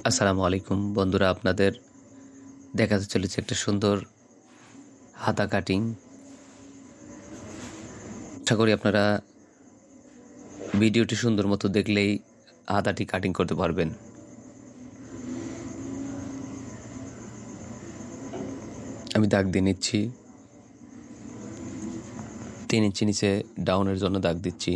আসসালামু আলাইকুম বন্ধুরা, আপনাদের দেখাতে চলেছে একটা সুন্দর হাতা কাটিং। আশা করি আপনারা ভিডিওটি সুন্দর মতো দেখলেই হাতাটি কাটিং করতে পারবেন। আমি দাগ দিয়ে নিচ্ছি, 3 ইঞ্চি নিচে ডাউনের জন্য দাগ দিচ্ছি।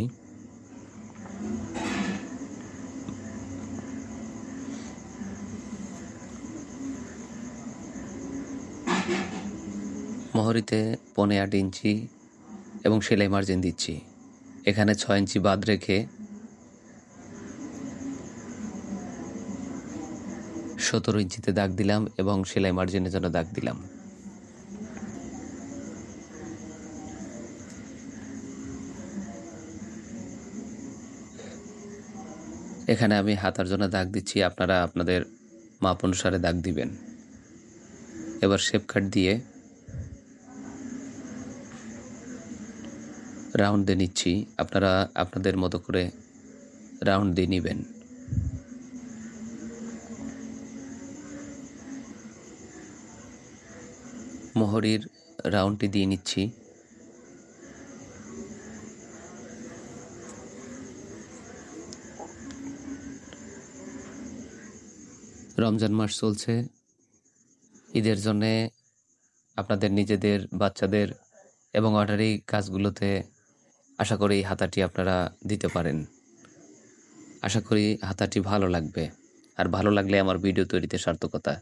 মোহরিতে 8.5 ইঞ্চি এবং সেলাই মার্জিন দিচ্ছি। এখানে 6 ইঞ্চি বাদ রেখে 17 ইঞ্চিতে দাগ দিলাম এবং সেলাই মার্জিনের জন্য দাগ দিলাম। এখানে আমি হাতার জন্য দাগ দিচ্ছি, আপনারা আপনাদের মাপ অনুসারে দাগ দিবেন। এবার শেপ কাট দিয়ে রাউন্ড দিয়ে নিচ্ছি, আপনারা আপনাদের মতো করে রাউন্ড দিয়ে নেবেন। মোহরির রাউন্ডটি দিয়ে নিচ্ছি। রমজান মাস চলছে, ঈদের জন্যে আপনাদের নিজেদের, বাচ্চাদের এবং অর্ডারি কাজগুলোতে আশা করি এই হাতাটি আপনারা দিতে পারেন। আশা করি হাতাটি ভালো লাগবে, আর ভালো লাগলে আমার ভিডিও তৈরিতে সার্থকতা।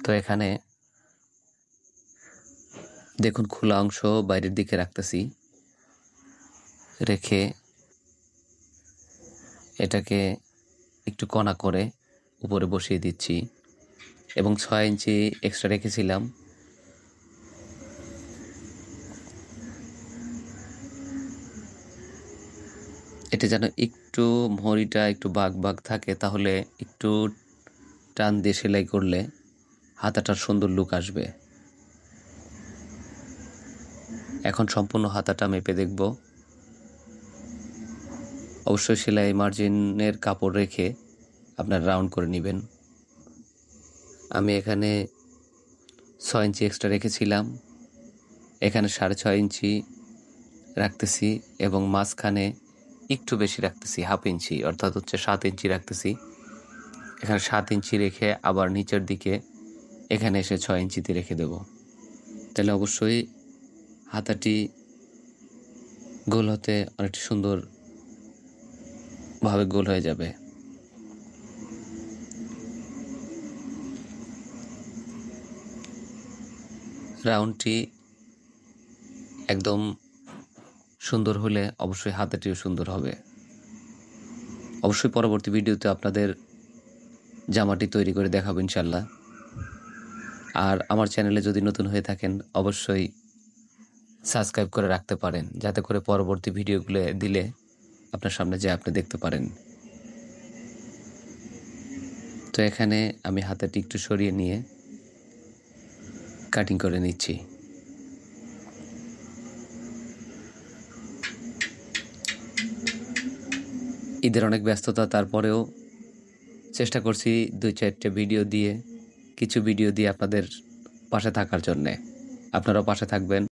তো এখানে দেখুন, খোলা অংশ বাইরের দিকে রাখতেছি, রেখে এটাকে একটু কণা করে উপরে বসিয়ে দিচ্ছি এবং 6 ইঞ্চি এক্সট্রা রেখেছিলাম। এটা যেন একটু মোহরিটা একটু বাঁক থাকে, তাহলে একটু টান দিয়ে সেলাই করলে হাতাটার সুন্দর লুক আসবে। এখন সম্পূর্ণ হাতাটা মেপে দেখব। অবশ্যই সেলাই মার্জিনের কাপড় রেখে আপনার রাউন্ড করে নেবেন। আমি এখানে 6 ইঞ্চি এক্সট্রা রেখেছিলাম, এখানে 6.5 ইঞ্চি রাখতেছি এবং মাঝখানে একটু বেশি রাখতেছি, 1/2 ইঞ্চি, অর্থাৎ হচ্ছে 7 ইঞ্চি রাখতেছি। এখানে 7 ইঞ্চি রেখে আবার নিচের দিকে এখানে এসে 6 ইঞ্চিতে রেখে দেব। তাহলে অবশ্যই হাতাটি গোল হতে অনেকটা সুন্দরভাবে গোল হয়ে যাবে। রাউন্ডটি একদম সুন্দর হলে অবশ্যই হাতাটিও সুন্দর হবে। অবশ্যই পরবর্তী ভিডিওতে আপনাদের জামাটি তৈরি করে দেখাবো ইনশাল্লাহ। আর আমার চ্যানেলে যদি নতুন হয়ে থাকেন অবশ্যই সাবস্ক্রাইব করে রাখতে পারেন, যাতে করে পরবর্তী ভিডিওগুলো দিলে আপনার সামনে যে আপনি দেখতে পারেন। তো এখানে আমি হাতাটি একটু সরিয়ে নিয়ে কাটিং করে নিচ্ছি। ঈদের অনেক ব্যস্ততা, তারপরেও চেষ্টা করছি 2-4টে কিছু ভিডিও দিয়ে আপনাদের পাশে থাকার জন্যে। আপনারাও পাশে থাকবেন।